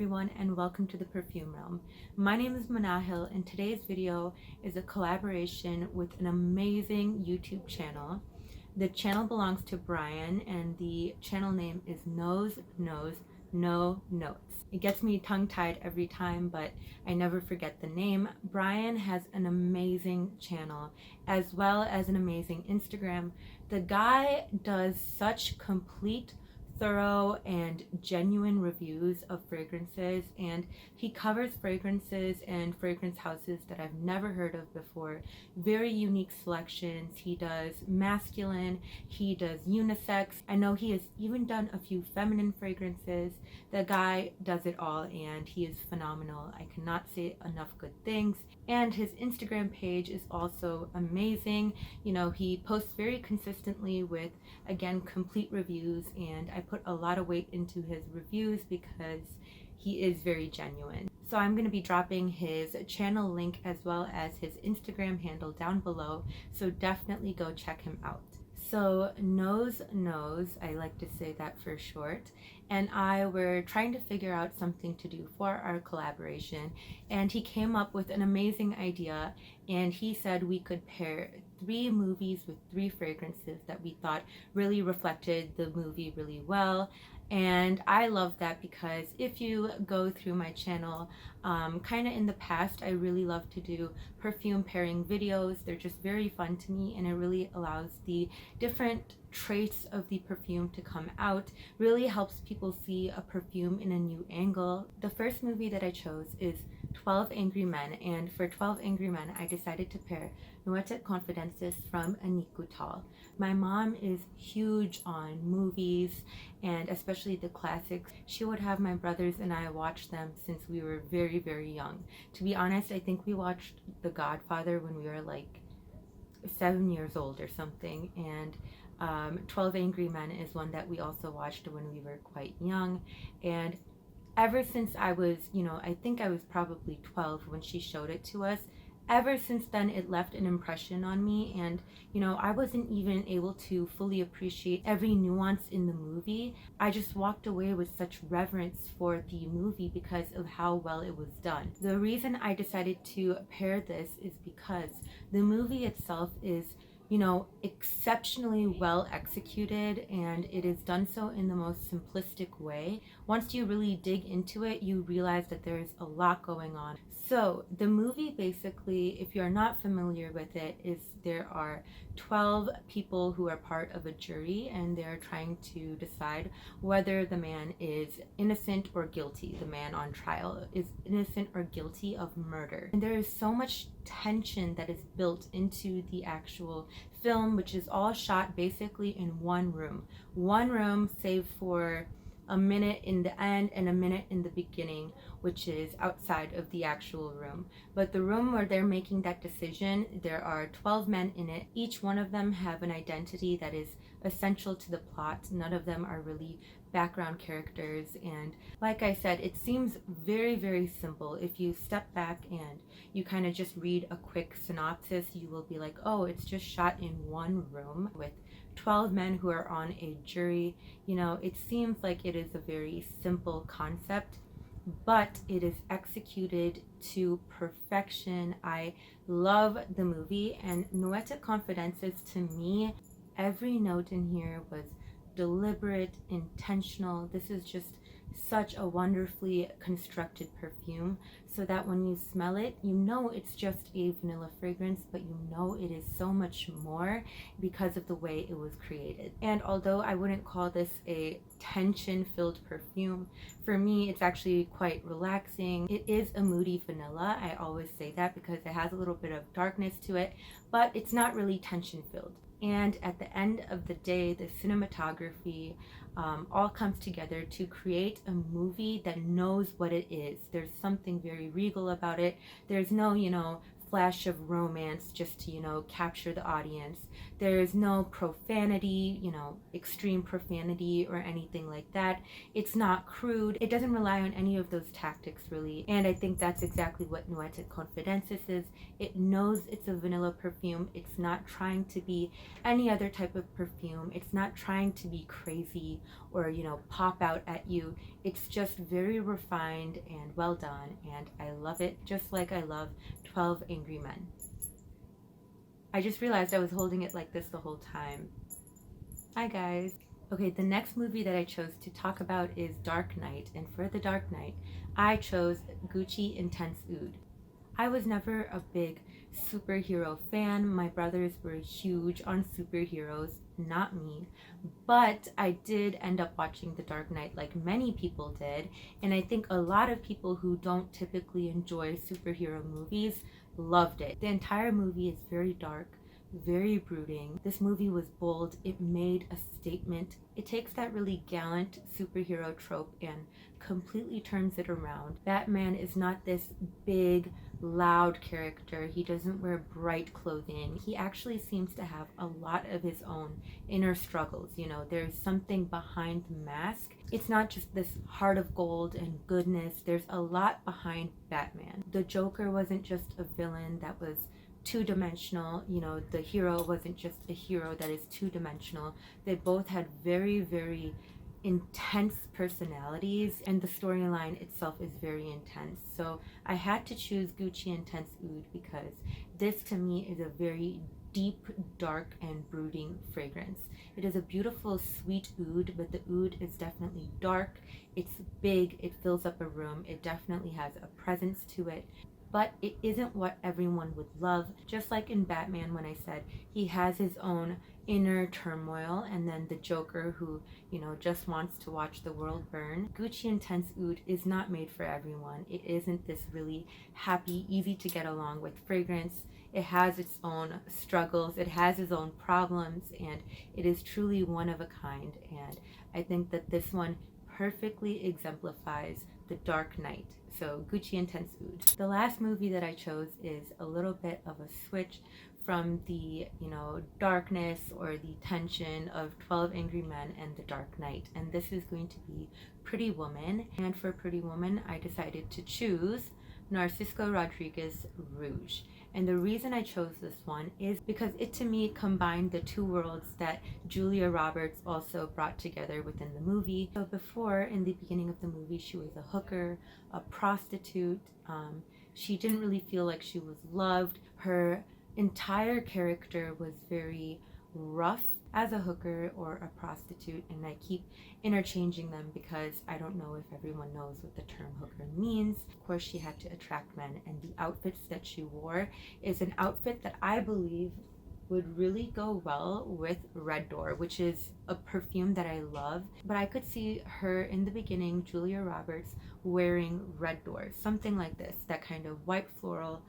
everyone, and welcome to the Perfume Realm. My name is Manahil, and today's video is a collaboration with an amazing YouTube channel. The channel belongs to Brian, and the channel name is Nose Knows No Notes. It gets me tongue-tied every time, but I never forget the name. Brian has an amazing channel as well as an amazing Instagram. The guy does such complete, thorough and genuine reviews of fragrances, and he covers fragrances and fragrance houses that I've never heard of before. Very unique selections. He does masculine, he does unisex. I know he has even done a few feminine fragrances. The guy does it all and he is phenomenal. I cannot say enough good things. And his Instagram page is also amazing. You know, he posts very consistently with, again, complete reviews, and I put a lot of weight into his reviews because he is very genuine. So I'm going to be dropping his channel link as well as his Instagram handle down below, so definitely go check him out. So Nose Knows, I like to say that for short, and I were trying to figure out something to do for our collaboration, and he came up with an amazing idea, and he said we could pair 3 movies with 3 fragrances that we thought really reflected the movie really well. And I love that because if you go through my channel, kind of in the past, I really love to do perfume pairing videos. They're just very fun to me, and it really allows the different traits of the perfume to come out, really helps people see a perfume in a new angle. The first movie that I chose is 12 Angry Men, and for 12 Angry Men I decided to pair Noetic Confidences from Anikutal. My mom is huge on movies, and especially the classics. She would have my brothers and I watch them since we were very, very young. To be honest, I think we watched The Godfather when we were like 7 years old or something, and 12 Angry Men is one that we also watched when we were quite young. And ever since I was, I think I was probably 12 when she showed it to us. Ever since then, it left an impression on me, and I wasn't even able to fully appreciate every nuance in the movie. I just walked away with such reverence for the movie because of how well it was done. The reason I decided to pair this is because the movie itself is exceptionally well executed, and it is done so in the most simplistic way. Once you really dig into it, you realize that there's a lot going on. So the movie, basically, if you're not familiar with it, is there are 12 people who are part of a jury, and they're trying to decide whether the man is innocent or guilty. The man on trial is innocent or guilty of murder. And there is so much tension that is built into the actual film, which is all shot basically in one room, save for a minute in the end and a minute in the beginning, which is outside of the actual room. But the room where they're making that decision, there are 12 men in it. Each one of them have an identity that is essential to the plot. None of them are really background characters, and like I said, it seems very, very simple. If you step back and you kind of just read a quick synopsis, you will be like, oh, it's just shot in one room with 12 men who are on a jury. It seems like it is a very simple concept, but it is executed to perfection. I love the movie, and Noetic Confidences, to me, every note in here was deliberate, intentional. This is just such a wonderfully constructed perfume, so that when you smell it, it's just a vanilla fragrance, but it is so much more because of the way it was created. And although I wouldn't call this a tension-filled perfume, for me it's actually quite relaxing. It is a moody vanilla. I always say that because it has a little bit of darkness to it, but it's not really tension-filled. And at the end of the day, the cinematography all comes together to create a movie that knows what it is. There's something very regal about it. There's no, flash of romance just to, you know, capture the audience. There's no profanity, you know, extreme profanity or anything like that. It's not crude. It doesn't rely on any of those tactics really. And I think that's exactly what Nuette Confidences is. It knows it's a vanilla perfume. It's not trying to be any other type of perfume. It's not trying to be crazy or, you know, pop out at you. It's just very refined and well done, and I love it, just like I love 12 Angry Men. I just realized I was holding it like this the whole time. Hi guys. Okay, the next movie that I chose to talk about is Dark Knight, and for The Dark Knight, I chose Gucci Intense Oud. I was never a big superhero fan. My brothers were huge on superheroes, not me. But I did end up watching The Dark Knight like many people did. And I think a lot of people who don't typically enjoy superhero movies loved it. The entire movie is very dark, very brooding. This movie was bold. It made a statement. It takes that really gallant superhero trope and completely turns it around. Batman is not this big, loud character. He doesn't wear bright clothing. He actually seems to have a lot of his own inner struggles. You know, there's something behind the mask. It's not just this heart of gold and goodness. There's a lot behind Batman. The Joker wasn't just a villain that was two-dimensional. You know, the hero wasn't just a hero that is two-dimensional. They both had very, very intense personalities, and the storyline itself is very intense. So I had to choose Gucci Intense Oud because this to me is a very deep, dark, and brooding fragrance. It is a beautiful, sweet oud, but the oud is definitely dark. It's big, it fills up a room, it definitely has a presence to it. But it isn't what everyone would love. Just like in Batman, when I said he has his own inner turmoil, and then the Joker who, you know, just wants to watch the world burn. Gucci Intense Oud is not made for everyone. It isn't this really happy, easy to get along with fragrance. It has its own struggles, it has its own problems, and it is truly one of a kind. And I think that this one perfectly exemplifies The Dark Knight. So Gucci Intense Oud. The last movie that I chose is a little bit of a switch from the, you know, darkness or the tension of 12 Angry Men and The Dark Knight. And this is going to be Pretty Woman. And for Pretty Woman, I decided to choose Narcisco Rodriguez Rouge. And the reason I chose this one is because it to me combined the two worlds that Julia Roberts also brought together within the movie. So before, in the beginning of the movie, she was a hooker, a prostitute. She didn't really feel like she was loved. Her entire character was very rough as a hooker or a prostitute, and I keep interchanging them because I don't know if everyone knows what the term hooker means. Of course, she had to attract men, and the outfits that she wore is an outfit that I believe would really go well with Red Door, which is a perfume that I love. But I could see her in the beginning, Julia Roberts, wearing Red Door, something like this, that kind of white floral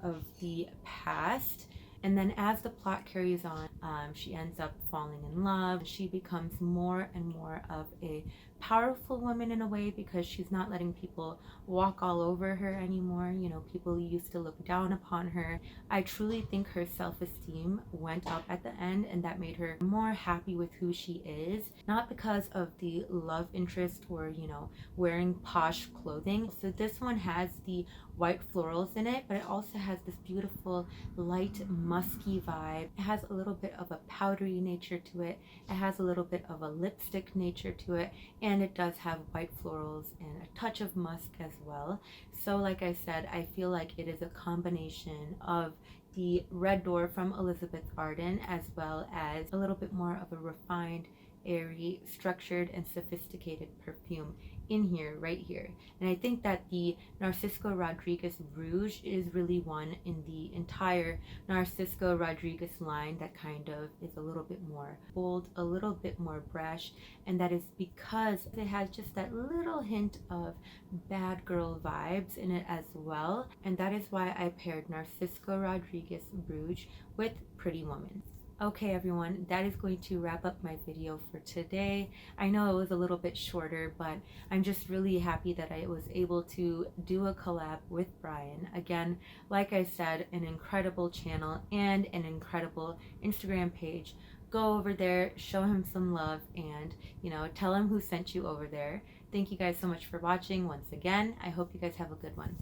of the past. And then as the plot carries on, she ends up falling in love. She becomes more and more of a powerful woman in a way, because she's not letting people walk all over her anymore. You know, people used to look down upon her. I truly think her self-esteem went up at the end, and that made her more happy with who she is, not because of the love interest or, you know, wearing posh clothing. So this one has the white florals in it, but it also has this beautiful light musky vibe. It has a little bit of a powdery nature to it. It has a little bit of a lipstick nature to it, and it does have white florals and a touch of musk as well. So like I said, I feel like it is a combination of the Red Door from Elizabeth Arden, as well as a little bit more of a refined, airy, structured, and sophisticated perfume in here, right here. And I think that the Narcisco Rodriguez Rouge is really one in the entire Narcisco Rodriguez line that kind of is a little bit more bold, a little bit more brash, and that is because it has just that little hint of bad girl vibes in it as well. And that is why I paired Narcisco Rodriguez Rouge with Pretty Woman. Okay, everyone, that is going to wrap up my video for today. I know it was a little bit shorter, but I'm just really happy that I was able to do a collab with Brian. Again, like I said, an incredible channel and an incredible Instagram page. Go over there, show him some love, and, tell him who sent you over there. Thank you guys so much for watching once again. I hope you guys have a good one.